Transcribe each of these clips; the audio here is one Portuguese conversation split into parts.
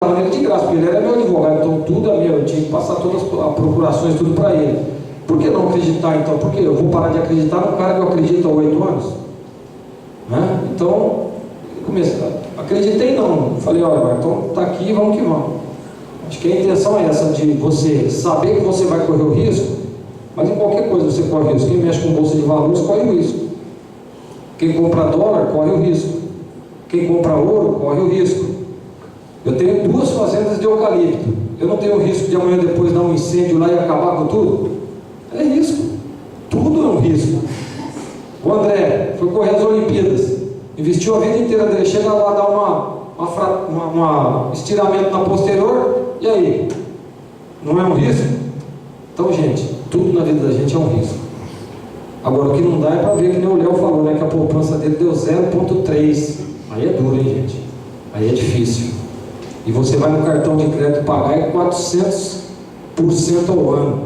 ele de graça, porque ele era meu advogado, então tudo é meu, eu tinha que passar todas as procurações, tudo para ele. Por que não acreditar então? Porque eu vou parar de acreditar no cara que eu acredito há 8 anos? Né? Então, comecei, acreditei não, falei, olha, então tá aqui, vamos que vamos. Acho que a intenção é essa, de você saber que você vai correr o risco, mas em qualquer coisa você corre o risco. Quem mexe com bolsa de valores corre o risco. Quem compra dólar corre o risco. Quem compra ouro corre o risco. Eu tenho 2 fazendas de eucalipto. Eu não tenho o risco de amanhã depois dar um incêndio lá e acabar com tudo? É risco. Tudo é um risco. O André foi correr as Olimpíadas. Investiu a vida inteira dele. Chega lá, dá um estiramento na posterior. E aí? Não é um risco? Então, gente, tudo na vida da gente é um risco. Agora, o que não dá é para ver, que nem o Léo falou, né, que a poupança dele deu 0,3. Aí é duro, hein, gente? Aí é difícil. E você vai no cartão de crédito pagar é 400% ao ano.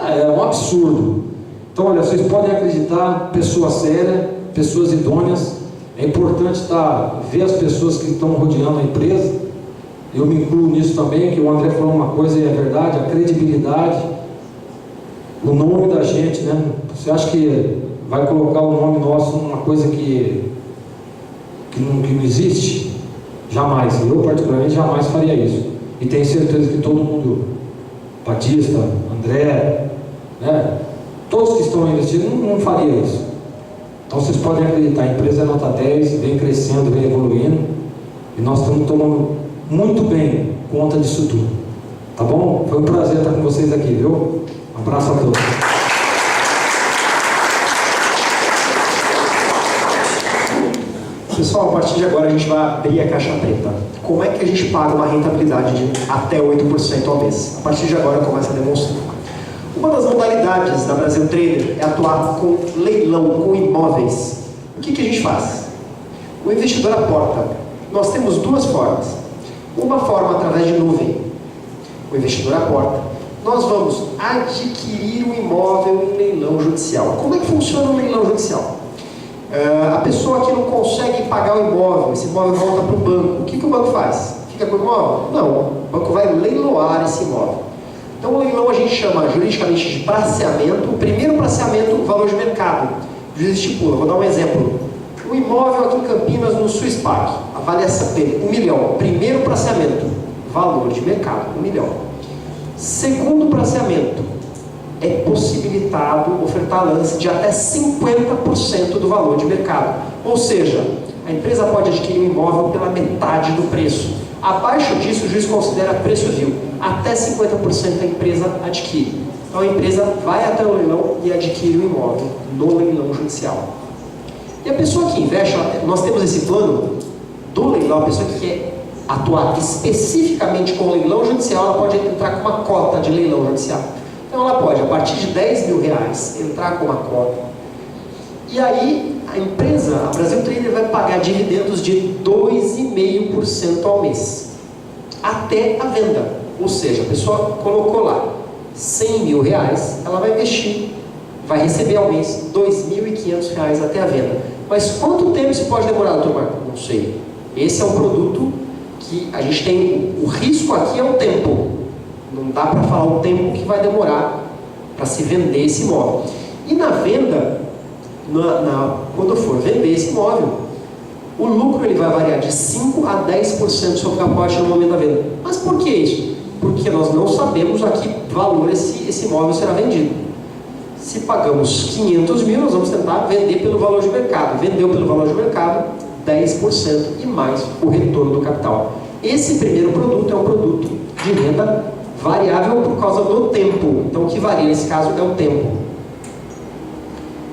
É um absurdo. Então, olha, vocês podem acreditar, pessoa séria, pessoas idôneas. É importante ver as pessoas que estão rodeando a empresa. Eu me incluo nisso também, que o André falou uma coisa e é verdade, a credibilidade, o nome da gente, né? Você acha que vai colocar o nome nosso numa coisa que não existe? Jamais. Eu, particularmente, jamais faria isso. E tenho certeza que todo mundo, Batista, André, né? Todos que estão investindo, não faria isso. Então vocês podem acreditar, a empresa é nota 10, vem crescendo, vem evoluindo, e nós estamos tomando muito bem conta disso tudo. Tá bom? Foi um prazer estar com vocês aqui, viu? Um abraço a todos. Pessoal, a partir de agora a gente vai abrir a caixa preta. Como é que a gente paga uma rentabilidade de até 8% ao mês? A partir de agora começa a demonstrar. Uma das modalidades da Brasil Trader é atuar com leilão, com imóveis. O que a gente faz? O investidor aporta. Nós temos 2 formas. Uma forma através de nuvem. O investidor aporta. Nós vamos adquirir um imóvel em leilão judicial. Como é que funciona o leilão judicial? A pessoa que não consegue pagar o imóvel, esse imóvel volta para o banco. O que o banco faz? Fica com o imóvel? Não, o banco vai leiloar esse imóvel. Então o leilão a gente chama juridicamente de praceamento. O primeiro praceamento, o valor de mercado. O juiz estipula, vou dar um exemplo. Um imóvel aqui em Campinas, no Suispark, avaliação dele, 1 milhão. Primeiro praceamento, valor de mercado, 1 milhão. Segundo praceamento, é possibilitado ofertar lance de até 50% do valor de mercado. Ou seja, a empresa pode adquirir um imóvel pela metade do preço. Abaixo disso, o juiz considera preço vil. Até 50% a empresa adquire. Então a empresa vai até o leilão e adquire o imóvel no leilão judicial. E a pessoa que investe, nós temos esse plano do leilão, a pessoa que quer atuar especificamente com o leilão judicial, ela pode entrar com uma cota de leilão judicial. Então ela pode, a partir de R$10 mil, entrar com uma cota. E aí a empresa, a Brasil Trader, vai pagar dividendos de 2,5% ao mês. Até a venda. Ou seja, a pessoa colocou lá R$100 mil, ela vai investir, vai receber ao mês R$2.500 até a venda. Mas quanto tempo isso pode demorar, doutor Marco? Não sei. Esse é um produto que a gente tem, o risco aqui é o tempo. Não dá para falar o tempo que vai demorar para se vender esse imóvel. E na venda, quando for vender esse imóvel, o lucro ele vai variar de 5% a 10% sobre o capote no momento da venda. Mas por que isso? Porque nós não sabemos a que valor esse imóvel será vendido. Se pagamos 500 mil, nós vamos tentar vender pelo valor de mercado. Vendeu pelo valor de mercado, 10% e mais o retorno do capital. Esse primeiro produto é um produto de renda variável por causa do tempo. Então o que varia nesse caso é o tempo.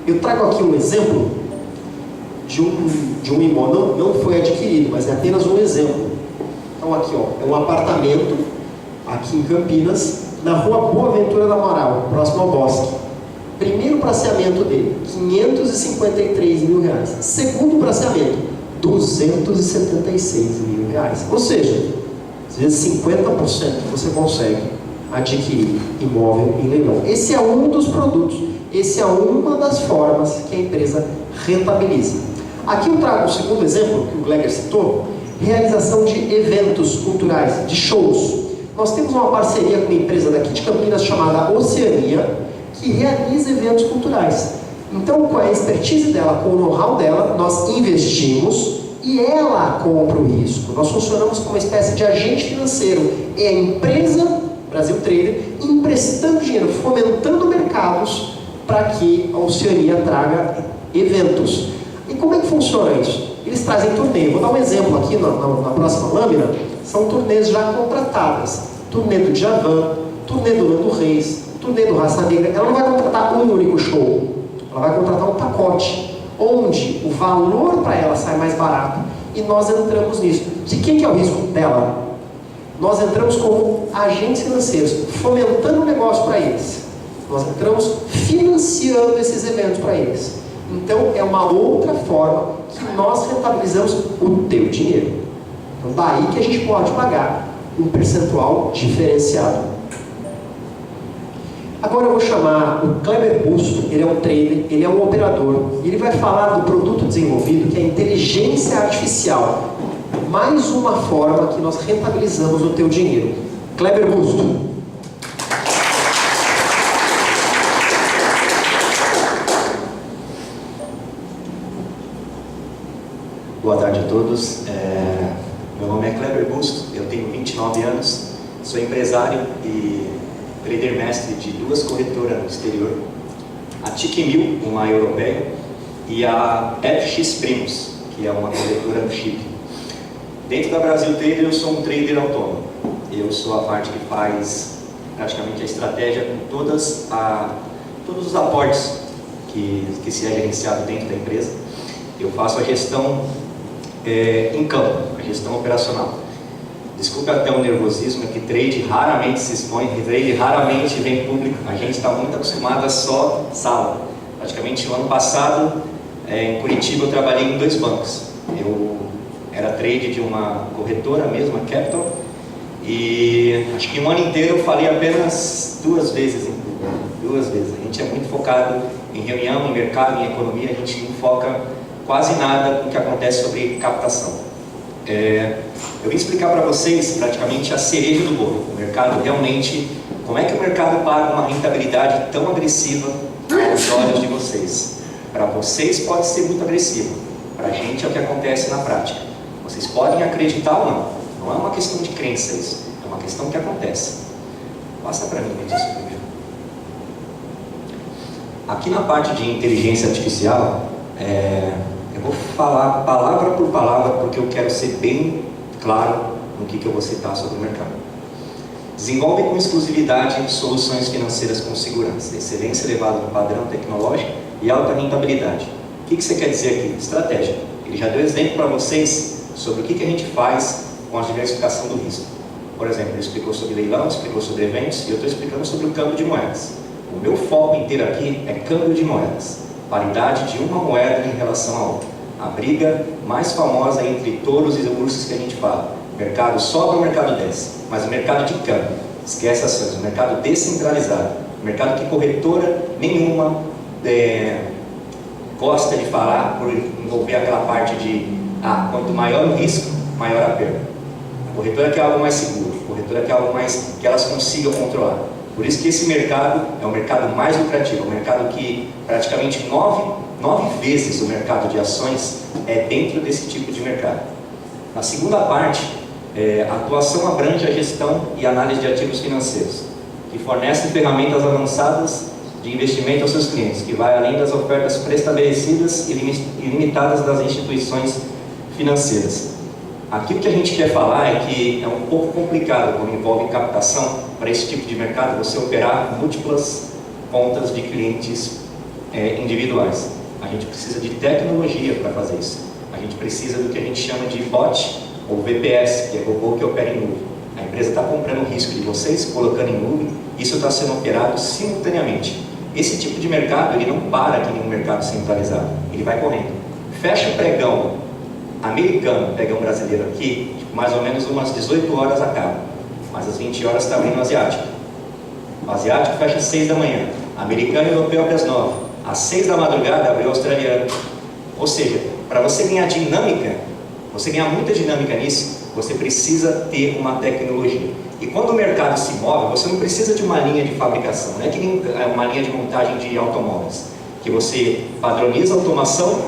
Eu trago aqui um exemplo de um imóvel, não foi adquirido, mas é apenas um exemplo. Então aqui, ó, é um apartamento aqui em Campinas, na rua Boa Ventura da Amaral, próximo ao Bosque. Primeiro praceamento dele, R$553 mil. Segundo praceamento, R$276 mil. Ou seja, às vezes 50% você consegue adquirir imóvel em leilão. Esse é um dos produtos, esse é uma das formas que a empresa rentabiliza. Aqui eu trago o segundo exemplo, que o Gleger citou, realização de eventos culturais, de shows. Nós temos uma parceria com uma empresa daqui de Campinas chamada Oceania, que realiza eventos culturais. Então, com a expertise dela, com o know-how dela, nós investimos e ela compra o risco. Nós funcionamos como uma espécie de agente financeiro. É a empresa Brasil Trader emprestando dinheiro, fomentando mercados para que a Oceania traga eventos. E como é que funciona isso? Eles trazem turnê. Vou dar um exemplo aqui na próxima lâmina. São turnês já contratadas. Turnê do Djavan, turnê do Nando Reis, turnê do Raça Negra. Ela não vai contratar um único show. Ela vai contratar um pacote, onde o valor para ela sai mais barato. E nós entramos nisso. De quem que é o risco dela? Nós entramos como agentes financeiros, fomentando o negócio para eles. Nós entramos financiando esses eventos para eles. Então, é uma outra forma que nós rentabilizamos o teu dinheiro. Então, daí que a gente pode pagar um percentual diferenciado. Agora eu vou chamar o Kleber Busto, ele é um trader, ele é um operador, e ele vai falar do produto desenvolvido, que é a inteligência artificial. Mais uma forma que nós rentabilizamos o teu dinheiro. Kleber Busto. Boa tarde a todos. Meu nome é Kleber Busto, eu tenho 29 anos, sou empresário e trader mestre de 2 corretoras no exterior, a TIC1000, uma europeia, e a FX Primos, que é uma corretora no Chile. Dentro da Brasil Trader eu sou um trader autônomo. Eu sou a parte que faz praticamente a estratégia com todos os aportes que se é gerenciado dentro da empresa. Eu faço a gestão em campo, a gestão operacional. Desculpe até o nervosismo, que trade raramente se expõe, trade raramente vem público. A gente está muito acostumado a só sala. Praticamente no ano passado, em Curitiba, eu trabalhei em 2 bancos. Eu era trade de uma corretora mesmo, a Capital, e acho que um ano inteiro eu falei apenas 2 vezes em público. 2 vezes. A gente é muito focado em reunião, em mercado, em economia, a gente não foca quase nada com o que acontece sobre captação. Eu vim explicar para vocês praticamente a cereja do bolo. O mercado realmente, como é que o mercado paga uma rentabilidade tão agressiva aos olhos de vocês? Para vocês pode ser muito agressivo, para a gente é o que acontece na prática. Vocês podem acreditar ou não, não é uma questão de crença isso, é uma questão que acontece. Passa para mim isso primeiro. Aqui na parte de inteligência artificial, eu vou falar palavra por palavra porque eu quero ser bem claro no que eu vou citar sobre o mercado. Desenvolve com exclusividade soluções financeiras com segurança, excelência elevada no padrão tecnológico e alta rentabilidade. O que você quer dizer aqui? Estratégia. Ele já deu exemplo para vocês sobre o que a gente faz com a diversificação do risco. Por exemplo, ele explicou sobre leilão, explicou sobre eventos e eu estou explicando sobre o câmbio de moedas. O meu foco inteiro aqui é câmbio de moedas. Paridade de uma moeda em relação à outra. A briga mais famosa entre touros e ursos que a gente fala. O mercado sobe, o mercado desce. Mas o mercado de câmbio, esquece ações, o mercado descentralizado. O mercado que corretora nenhuma gosta de falar por envolver aquela parte de quanto maior o risco, maior a perda. A corretora quer algo mais seguro, a corretora quer algo mais que elas consigam controlar. Por isso que esse mercado é o mercado mais lucrativo, é um mercado que praticamente 9 vezes o mercado de ações é dentro desse tipo de mercado. Na segunda parte, a atuação abrange a gestão e análise de ativos financeiros, que fornece ferramentas avançadas de investimento aos seus clientes, que vai além das ofertas pré-estabelecidas e limitadas das instituições financeiras. Aqui o que a gente quer falar é que é um pouco complicado quando envolve captação para esse tipo de mercado, você operar múltiplas contas de clientes individuais. A gente precisa de tecnologia para fazer isso. A gente precisa do que a gente chama de bot ou VPS, que é robô que opera em nuvem. A empresa está comprando o risco de vocês, colocando em nuvem, isso está sendo operado simultaneamente. Esse tipo de mercado, ele não para aqui em um mercado centralizado, ele vai correndo. Fecha o pregão americano, pregão brasileiro aqui, mais ou menos umas 18 horas acaba, mas às 20 horas está abrindo o asiático. O asiático fecha às 6 da manhã, americano e europeu abre às 9. Às 6 da madrugada abriu o australiano. Ou seja, para você ganhar dinâmica, Você ganhar muita dinâmica nisso, você precisa ter uma tecnologia. E quando o mercado se move, você não precisa de uma linha de fabricação, não é que nem uma linha de montagem de automóveis, que você padroniza a automação,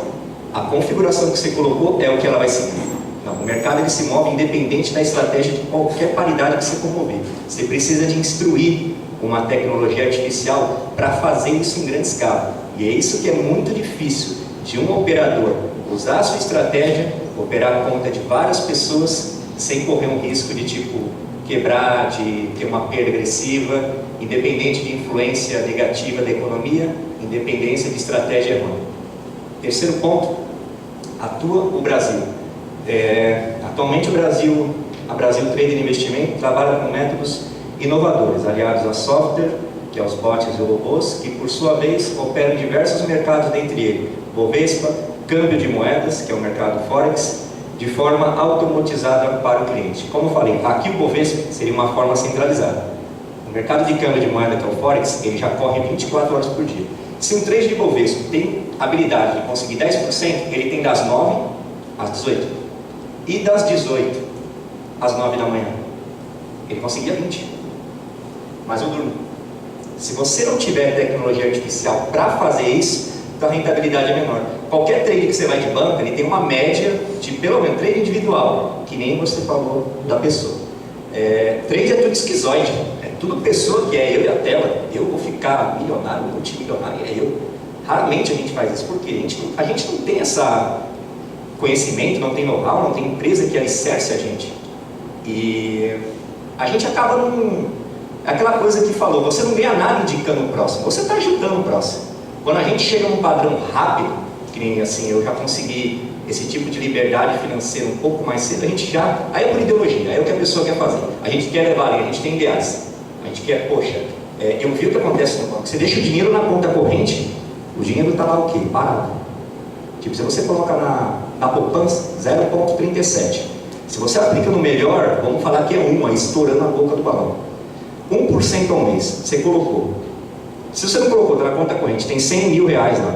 a configuração que você colocou é o que ela vai seguir. Não, o mercado ele se move independente da estratégia de qualquer paridade que você promover. Você precisa de instruir uma tecnologia artificial para fazer isso em grande escala. E é isso que é muito difícil de um operador usar a sua estratégia, operar a conta de várias pessoas sem correr um risco de tipo quebrar, de ter uma perda agressiva, independente de influência negativa da economia, independência de estratégia errônea. Terceiro ponto, atua o Brasil. Atualmente a Brasil Trader Investimento trabalha com métodos inovadores, aliados a software, que é os bots e robôs, que por sua vez operam em diversos mercados, dentre eles Bovespa, câmbio de moedas, que é o mercado Forex, de forma automatizada para o cliente. Como eu falei, aqui o Bovespa seria uma forma centralizada. O mercado de câmbio de moeda, que é o Forex, ele já corre 24 horas por dia. Se um trade de Bovespa tem habilidade de conseguir 10%, ele tem das 9 às 18. E das 18 às 9 da manhã, ele conseguia 20. Mas eu durmo. Se você não tiver tecnologia artificial para fazer isso, então a rentabilidade é menor. Qualquer trade que você vai de banca, ele tem uma média de pelo menos trade individual, que nem você falou da pessoa. Trade é tudo esquizoide, é tudo pessoa que é eu e a tela. Eu vou ficar milionário, multimilionário, é eu. Raramente a gente faz isso, porque a gente não tem esse conhecimento, não tem know-how, não tem empresa que alicerce a gente. E a gente acaba aquela coisa que falou, você não ganha nada indicando o próximo, você está ajudando o próximo. Quando a gente chega num padrão rápido, que nem assim, eu já consegui esse tipo de liberdade financeira um pouco mais cedo, aí é por ideologia, aí é o que a pessoa quer fazer. A gente quer levar ali, a gente tem ideais. A gente quer, poxa, eu vi o que acontece no banco, você deixa o dinheiro na conta corrente, o dinheiro está lá o quê? Parado. Tipo, se você coloca na poupança, 0,37. Se você aplica no melhor, vamos falar que é 1, aí estourando a boca do balão. 1% ao mês, você colocou. Se você não colocou, está na conta corrente, tem 100 mil reais lá.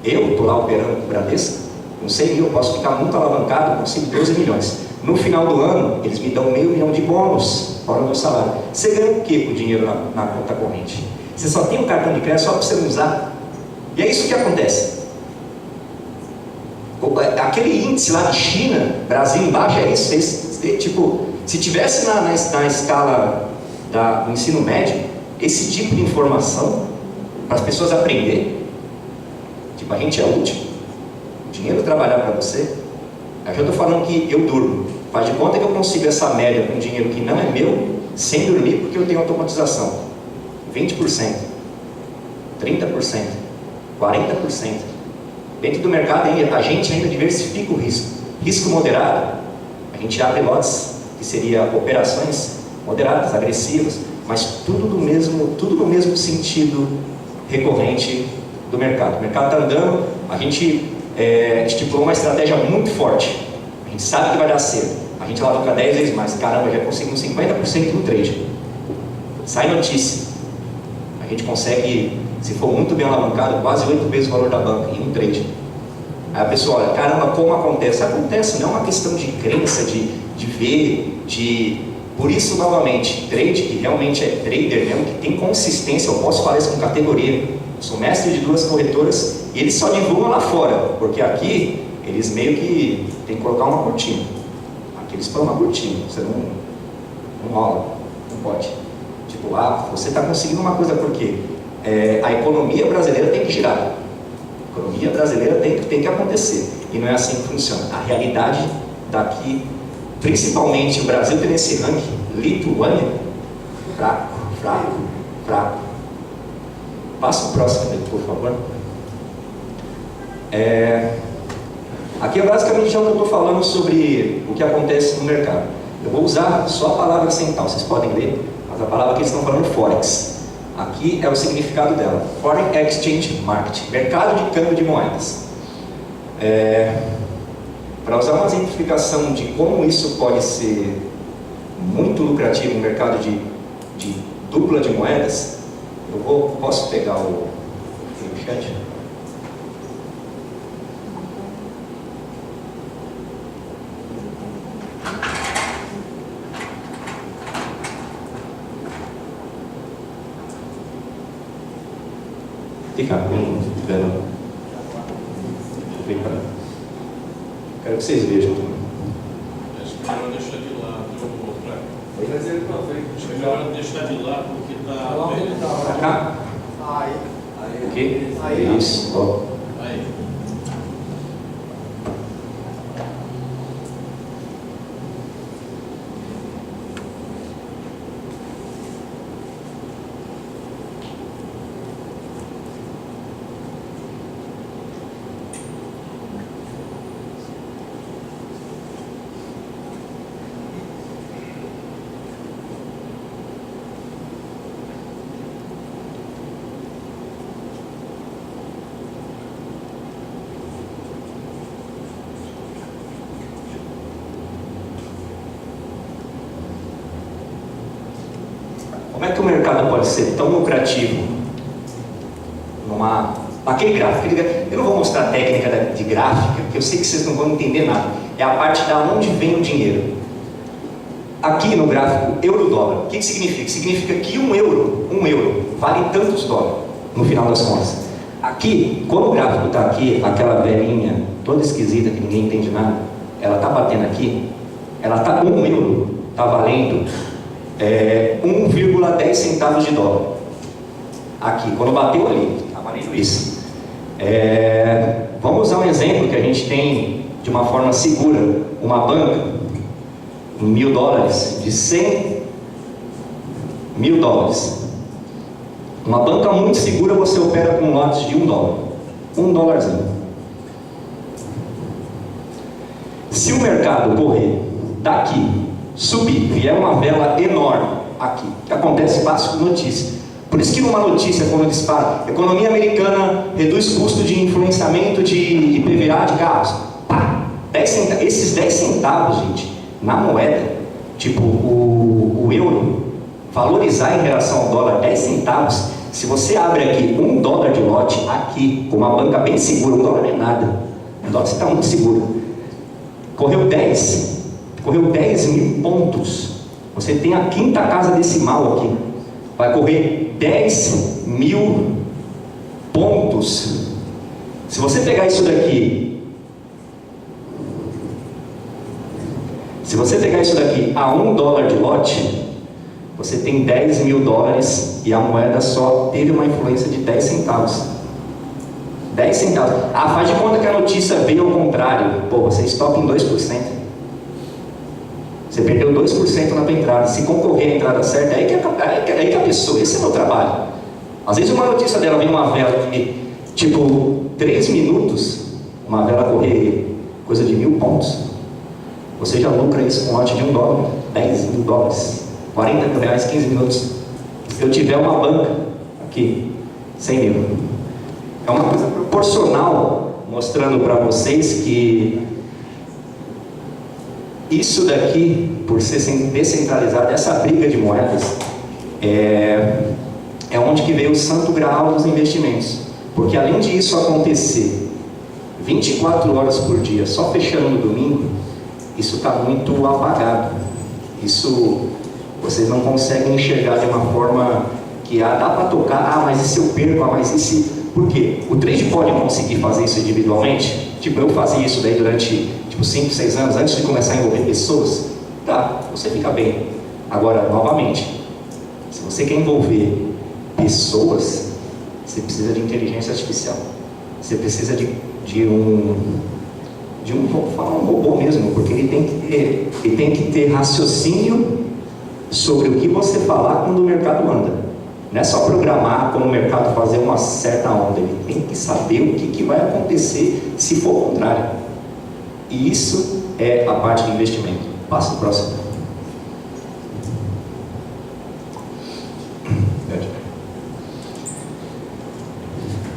Eu estou lá operando com o Bradesco, com 100 mil eu posso ficar muito alavancado, consigo 12 milhões. No final do ano, eles me dão $500 mil de bônus fora do meu salário. Você ganha o que com o dinheiro na conta corrente? Você só tem um cartão de crédito só para você não usar. E é isso que acontece. Aquele índice lá de China, Brasil embaixo, é isso. Tipo, se tivesse na escala do ensino médio, esse tipo de informação, para as pessoas aprenderem, tipo, a gente é útil. O dinheiro trabalhar para você. Aqui eu estou falando que eu durmo. Faz de conta que eu consigo essa média com dinheiro que não é meu, sem dormir, porque eu tenho automatização. 20%, 30%, 40%. Dentro do mercado, a gente ainda diversifica o risco. Risco moderado, a gente abre lotes, que seria operações moderadas, agressivas, mas tudo no mesmo sentido recorrente do mercado. O mercado está andando, a gente estipulou uma estratégia muito forte. A gente sabe que vai dar certo. A gente alavanca 10 vezes mais. Caramba, já conseguimos 50% no trade. Sai notícia. A gente consegue, se for muito bem alavancado, quase 8 vezes o valor da banca em um trade. Aí a pessoa olha, caramba, como acontece? Acontece, não é uma questão de crença, de ver, Por isso, novamente, trade, que realmente é trader mesmo, que tem consistência, eu posso falar isso com categoria. Eu sou mestre de 2 corretoras e eles só divulgam lá fora, porque aqui eles meio que tem que colocar uma cortina. Aqui eles põem uma cortina, você não rola, não pode. Tipo, você está conseguindo uma coisa porque a economia brasileira tem que girar. A economia brasileira tem que acontecer. E não é assim que funciona. A realidade daqui, principalmente o Brasil tem esse ranking, Lituânia, fraco. Passa o próximo, por favor. Aqui é basicamente já o que eu estou falando sobre o que acontece no mercado. Eu vou usar só a palavra central, vocês podem ler, mas a palavra que eles estão falando é Forex. Aqui é o significado dela, Foreign Exchange Market, mercado de câmbio de moedas. Para usar uma exemplificação de como isso pode ser muito lucrativo no mercado de dupla de moedas, posso pegar o chat? Fica, não tiver não. Quero que vocês vejam também. Acho que é melhor deixar de lado, Mas ele pra frente. acho que é melhor deixar de lado porque está Lá onde ele bem. tá. Pra cá? Aí. Aqui? Aí. Isso, ó. Aí. Como é que o mercado pode ser tão lucrativo aquele gráfico? Eu não vou mostrar a técnica de gráfica, porque eu sei que vocês não vão entender nada. É a parte da onde vem o dinheiro. Aqui no gráfico euro-dólar, o que significa? Significa que um euro vale tantos dólares no final das contas. Aqui, quando o gráfico está aqui, aquela velhinha toda esquisita que ninguém entende nada, ela está batendo aqui, ela está um euro, está valendo 1,10 centavos de dólar. Aqui, quando bateu ali, está valendo isso. Vamos usar um exemplo que a gente tem de uma forma segura. Uma banca, em $1.000, de 100 mil dólares. Uma banca muito segura, você opera com lotes de $1. $1. Se o mercado correr daqui, subir, vier uma vela enorme aqui, que acontece básico notícia. Por isso que numa notícia, quando dispara, economia americana reduz custo de influenciamento de IPVA de carros. Pá, 10 centavos. Esses 10 centavos, gente, na moeda, tipo o euro, valorizar em relação ao dólar 10 centavos, se você abre aqui $1 de lote, aqui, com uma banca bem segura, $1 não é nada. O dólar está muito seguro. Correu 10 mil pontos. Você tem a quinta casa decimal aqui. Vai correr 10 mil pontos. Se você pegar isso daqui, a $1 de lote, você tem 10 mil dólares e a moeda só teve uma influência de 10 centavos. 10 centavos. Faz de conta que a notícia veio ao contrário. Pô, você stop em 2%. Você perdeu 2% na tua entrada. Se concorrer à entrada certa, aí que a pessoa, esse é o meu trabalho. Às vezes uma notícia dela vem uma vela de, tipo, 3 minutos, uma vela correr coisa de 1.000 pontos. Você já lucra isso com um lote de $1, 10 mil dólares, 40 mil reais, 15 minutos. Se eu tiver uma banca aqui, 100 mil. É uma coisa proporcional, mostrando para vocês que isso daqui, por ser descentralizado, essa briga de moedas, é onde que veio o santo graal dos investimentos. Porque além disso acontecer 24 horas por dia, só fechando no domingo, isso está muito apagado. Isso vocês não conseguem enxergar de uma forma que dá para tocar, mas e se eu perco, mas e se... Por quê? O trade pode conseguir fazer isso individualmente? Tipo, eu fazia isso daí durante 5, 6 anos, antes de começar a envolver pessoas. Tá, você fica bem. Agora, novamente, se você quer envolver pessoas, você precisa de inteligência artificial. Você precisa vou falar um robô mesmo, porque ele tem que ter raciocínio sobre o que você falar quando o mercado anda. Não é só programar quando o mercado fazer uma certa onda, ele tem que saber o que vai acontecer se for o contrário. E isso é a parte de investimento. Passa o próximo.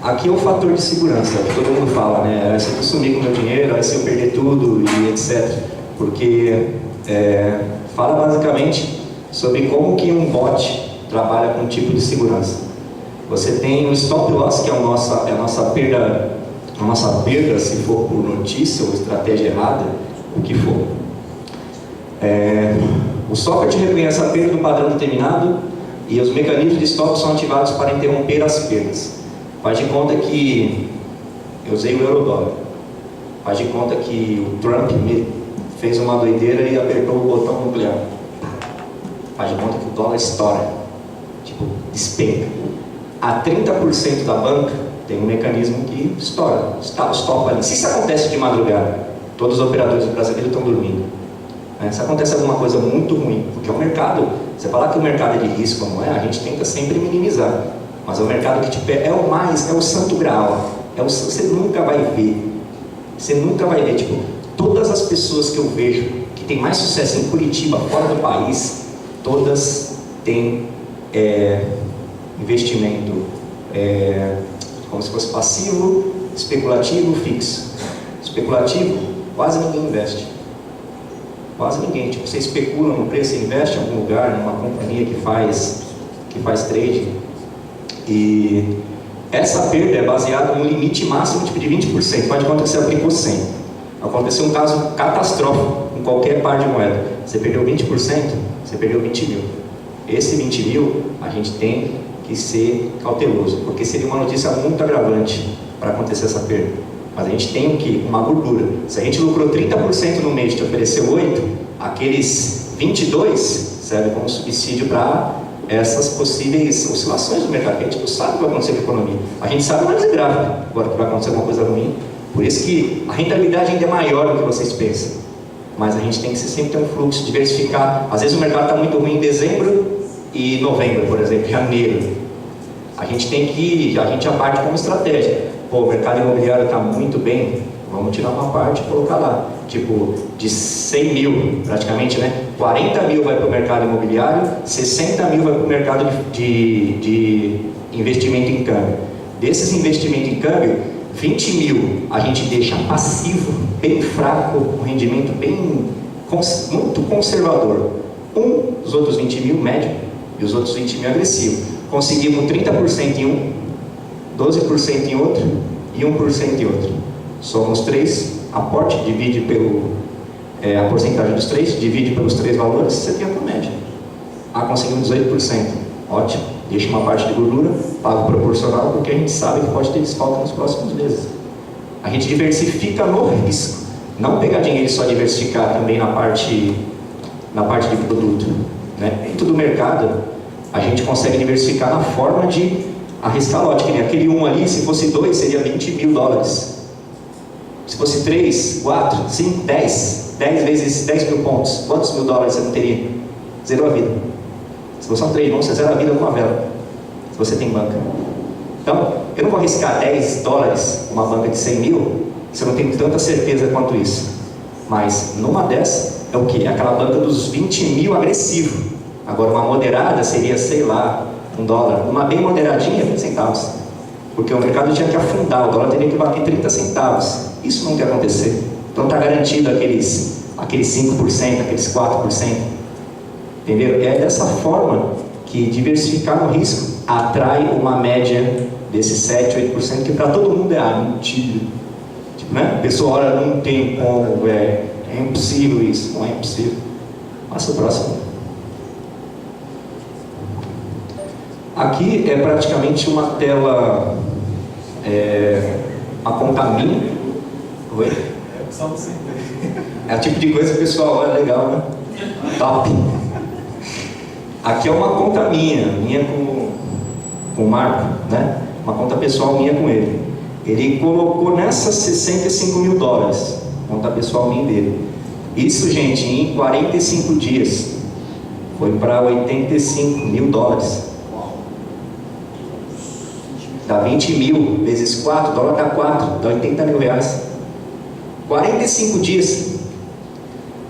Aqui é o fator de segurança, que todo mundo fala, né? Se eu sumir com meu dinheiro, se eu perder tudo e etc. Porque fala basicamente sobre como que um bot trabalha com um tipo de segurança. Você tem o stop loss, que é a nossa perda se for por notícia ou estratégia errada, o que for. O software reconhece a perda do padrão determinado e os mecanismos de stop são ativados para interromper as perdas. Faz de conta que eu usei o euro-dólar. Faz de conta que o Trump fez uma doideira e apertou o botão nuclear. Faz de conta que o dólar estoura, tipo, despenca. A 30% da banca tem um mecanismo que estoura, stop ali. Se isso acontece de madrugada, todos os operadores brasileiros estão dormindo. Se acontece alguma coisa muito ruim, porque é um mercado, você falar que o mercado é de risco, não é? A gente tenta sempre minimizar, mas é um mercado que tipo, é o santo graal, você nunca vai ver, tipo, todas as pessoas que eu vejo que tem mais sucesso em Curitiba, fora do país, todas têm investimento, como se fosse passivo, especulativo, fixo. Especulativo, quase ninguém investe. Quase ninguém. Tipo, você especula no preço, você investe em algum lugar, numa companhia que faz trade. E essa perda é baseada no limite máximo tipo, de 20%. Faz de conta que você aplicou 100. Aconteceu um caso catastrófico em qualquer par de moeda. Você perdeu 20%, você perdeu 20 mil. Esse 20 mil, a gente tem que ser cauteloso, porque seria uma notícia muito agravante para acontecer essa perda. Mas a gente tem o quê? Uma gordura. Se a gente lucrou 30% no mês e te ofereceu 8%, aqueles 22% serve como subsídio para essas possíveis oscilações do mercado, que a gente não sabe o que vai acontecer com a economia. A gente sabe, mas é grave, agora que vai acontecer alguma coisa ruim. Por isso que a rentabilidade ainda é maior do que vocês pensam. Mas a gente tem que sempre ter um fluxo, diversificar. Às vezes o mercado está muito ruim em dezembro e novembro, por exemplo, janeiro. A gente parte como estratégia. Pô, o mercado imobiliário está muito bem, vamos tirar uma parte e colocar lá. Tipo, de 100 mil, praticamente, né? 40 mil vai para o mercado imobiliário, 60 mil vai para o mercado de investimento em câmbio. Desses investimentos em câmbio, 20 mil a gente deixa passivo, bem fraco, um rendimento muito conservador. Os outros 20 mil médio e os outros 20 mil agressivo. Conseguimos 30% em um, 12% em outro e 1% em outro. Somos 3, aporte, divide a porcentagem dos 3, divide pelos 3 valores, você tem a tua média. Conseguimos 18%. Ótimo. Deixa uma parte de gordura, pago proporcional, porque a gente sabe que pode ter desfalque nos próximos meses. A gente diversifica no risco. Não pegar dinheiro e só diversificar também na parte de produto. Né? Dentro do mercado, a gente consegue diversificar na forma de arriscar lote, que nem aquele 1 ali, se fosse 2, seria 20 mil dólares. Se fosse 3, 4, 5, 10 vezes 10 mil pontos, quantos mil dólares você não teria? Zerou a vida. Se você é um trade bom, você zera a vida numa vela, se você tem banca. Então, eu não vou arriscar 10 dólares uma banca de 100 mil, se eu não tenho tanta certeza quanto isso. Mas, numa dessas, é o quê? Aquela banca dos 20 mil agressivo. Agora, uma moderada seria, sei lá, $1. Uma bem moderadinha, 20 centavos. Porque o mercado tinha que afundar, o dólar teria que bater 30 centavos. Isso não quer acontecer. Então está garantido aqueles 5%, aqueles 4%. Entendeu? É dessa forma que diversificar no risco atrai uma média desses 7, 8%, que para todo mundo é mentira. Tipo, né? A pessoa olha, não tem como, é impossível isso, não é impossível. Passa o próximo. Aqui é praticamente uma tela, a conta minha. Oi? É o tipo de coisa que o pessoal olha, legal, né? Top! Aqui é uma conta minha com o Marco, né? Uma conta pessoal minha com ele. Ele colocou nessas 65 mil dólares, conta pessoal minha dele. Isso, gente, em 45 dias, foi para 85 mil dólares. Dá 20 mil vezes 4, dólar dá 4, dá 80 mil reais. 45 dias.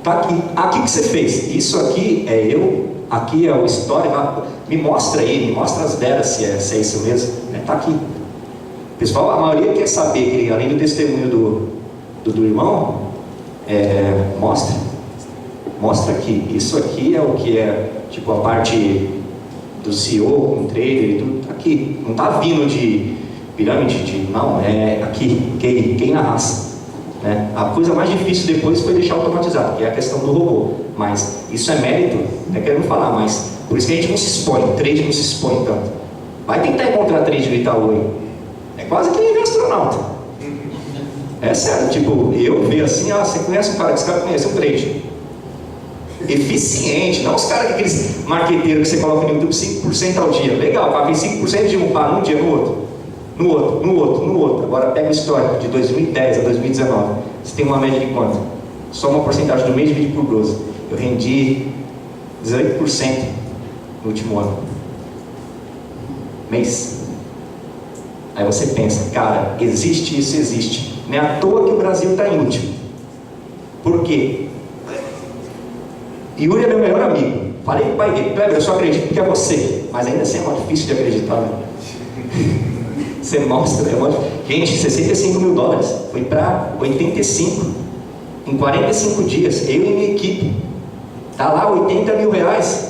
Tá aqui. Aqui que você fez. Isso aqui é eu, aqui é o histórico. Me mostra aí, me mostra as veras se é isso mesmo. Tá aqui. Pessoal, a maioria quer saber que além do testemunho do irmão, mostra aqui. Isso aqui é o que é, tipo, a parte do CEO, com trader e tudo, aqui. Não está vindo de pirâmide, não, é aqui, quem na raça. Né? A coisa mais difícil depois foi deixar automatizado, que é a questão do robô. Mas isso é mérito, não é querendo falar, mas por isso que a gente não se expõe, trade não se expõe tanto. Vai tentar encontrar trade do Itaú aí. É quase que nem astronauta. É sério, tipo, eu vejo assim, você conhece um cara, esse cara conhece um trade. Eficiente, não os caras, aqueles marqueteiros que você coloca no YouTube 5% ao dia. Legal, paguei 5% de um par num dia, no outro. Agora pega o histórico de 2010 a 2019. Você tem uma média de quanto? Só uma porcentagem do mês dividido por 12. Eu rendi 18% no último ano. Mês. Aí você pensa, cara, existe isso, existe. Não é à toa que o Brasil está em último. Por quê? Yuri é meu melhor amigo. Falei pro pai dele, Kleber, eu só acredito porque é você. Mas ainda assim é muito difícil de acreditar, né? Você mostra, gente, 65 mil dólares. Foi para 85. Em 45 dias, eu e minha equipe. Tá lá 80 mil reais.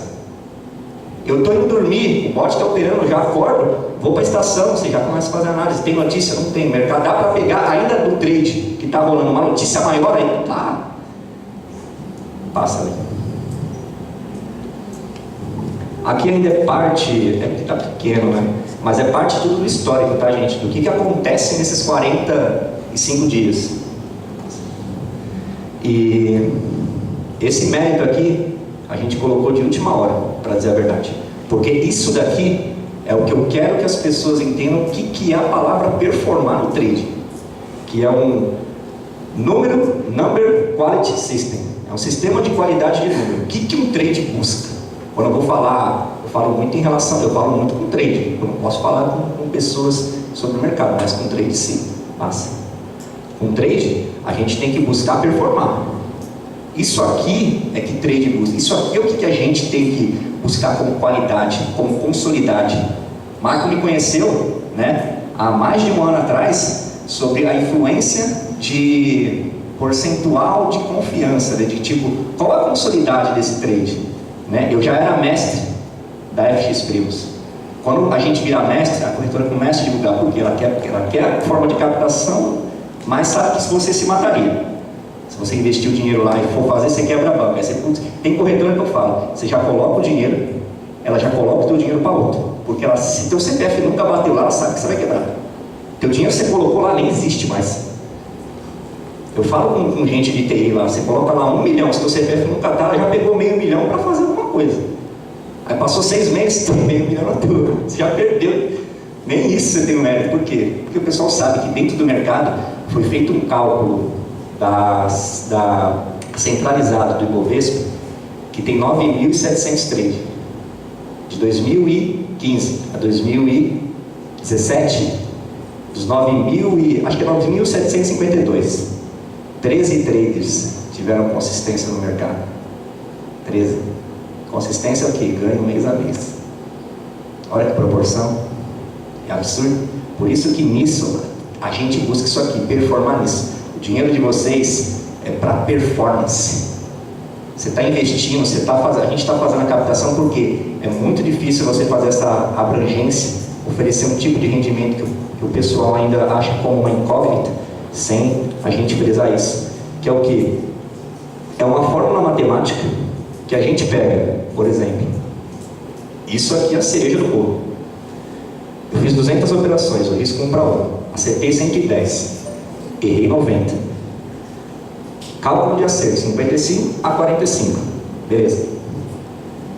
Eu estou indo dormir, o bot está operando, eu já acordo, vou para a estação, você já começa a fazer análise. Tem notícia? Não tem. Mercado dá para pegar ainda do trade que está rolando uma notícia maior aí? Tá. Passa ali. Aqui ainda é parte, está pequeno, né? Mas é parte tudo do histórico, tá, gente? Do que acontece nesses 45 dias. E esse mérito aqui a gente colocou de última hora, para dizer a verdade. Porque isso daqui é o que eu quero que as pessoas entendam o que é a palavra performar no trade. Que é um Number Quality System. É um sistema de qualidade de número. O que um trade busca? Quando eu vou falar, eu falo muito com trade. Eu não posso falar com pessoas sobre o mercado, mas com trade sim. Passa. Com trade, a gente tem que buscar performar. Isso aqui é que trade busca. Isso aqui é o que a gente tem que buscar como qualidade, como consolidade. Marco me conheceu, né, há mais de um ano atrás, sobre a influência de percentual de confiança, né, de tipo, qual a consolidade desse trade? Né? Eu já era mestre da FX Primos. Quando a gente vira mestre, a corretora começa a divulgar porque ela quer a forma de captação, mas sabe que se você se mataria. Se você investir o dinheiro lá e for fazer, você quebra a banca. Tem corretora que eu falo, você já coloca o dinheiro, ela já coloca o teu dinheiro para outro. Porque ela, se teu CPF nunca bateu lá, ela sabe que você vai quebrar. Teu dinheiro que você colocou lá nem existe mais. Eu falo com gente de TI lá, você coloca lá 1 milhão, se teu CPF nunca tá, ela já pegou meio milhão para fazer alguma coisa. Aí passou 6 meses, tem meio milhão na tua. Você já perdeu. Nem isso você tem o mérito. Por quê? Porque o pessoal sabe que dentro do mercado foi feito um cálculo centralizado do Ibovespa, que tem 9.700 trades. De 2015 a 2017, dos 9.752. 13 traders tiveram consistência no mercado. 13. Consistência é o que? Ganho mês a mês. Olha que proporção. É absurdo. Por isso que nisso, a gente busca isso aqui, performar nisso. O dinheiro de vocês é para performance. Você está investindo, a gente está fazendo a captação porque é muito difícil você fazer essa abrangência, oferecer um tipo de rendimento que o pessoal ainda acha como uma incógnita, sem a gente frisar isso. Que é o que? É uma fórmula matemática que a gente pega, por exemplo. Isso aqui é a cereja do bolo. Eu fiz 200 operações, o risco 1 para 1. Acertei 110. Errei 90. Cálculo de acerto, 55 a 45. Beleza.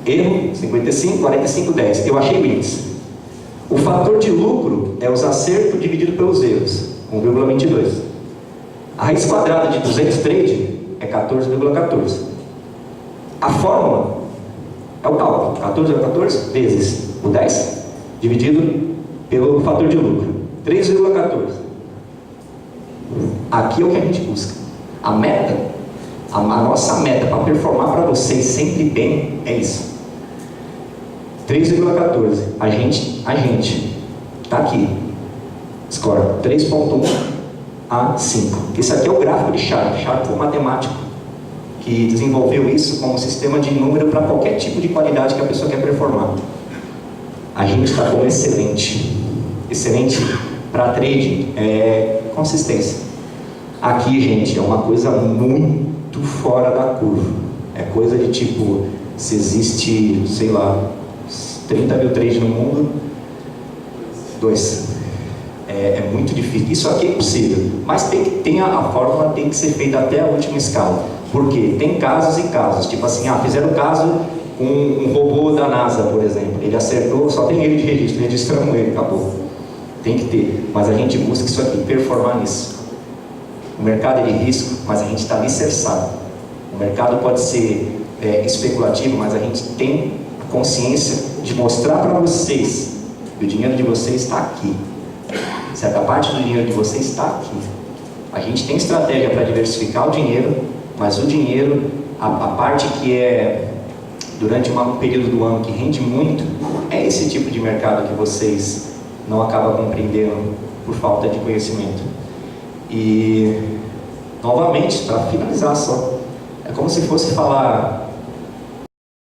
Erro, 55, 45, 10. Eu achei o índice. O fator de lucro é os acertos dividido pelos erros, 1,22. A raiz quadrada de 200 trade é 14,14. A fórmula é o cálculo, 14,14 vezes o 10 dividido pelo fator de lucro, 3,14. Aqui é o que a gente busca. A meta, a nossa meta para performar para vocês sempre bem é isso. 3,14. A gente está aqui. Score 3,1 a 5. Esse aqui é o gráfico de Sharpe. Sharpe foi um matemático que desenvolveu isso como sistema de número para qualquer tipo de qualidade que a pessoa quer performar. A gente está como excelente. Excelente para trading é consistência. Aqui, gente, é uma coisa muito fora da curva. É coisa de tipo, se existe, sei lá, 30 mil trades no mundo, 2. É muito difícil. Isso aqui é possível, mas a fórmula tem que ser feita até a última escala. Por quê? Tem casos e casos. Tipo assim, fizeram caso com um robô da NASA, por exemplo. Ele acertou, só tem ele de registro, registramos ele, acabou. Tem que ter, mas a gente busca isso aqui, performar nisso. O mercado é de risco, mas a gente está alicerçado. O mercado pode ser especulativo, mas a gente tem a consciência de mostrar para vocês que o dinheiro de vocês está aqui. Certa parte do dinheiro de vocês está aqui. A gente tem estratégia para diversificar o dinheiro, mas o dinheiro, a parte que é durante um período do ano que rende muito, é esse tipo de mercado que vocês não acabam compreendendo por falta de conhecimento. E, novamente, para finalizar só, é como se fosse falar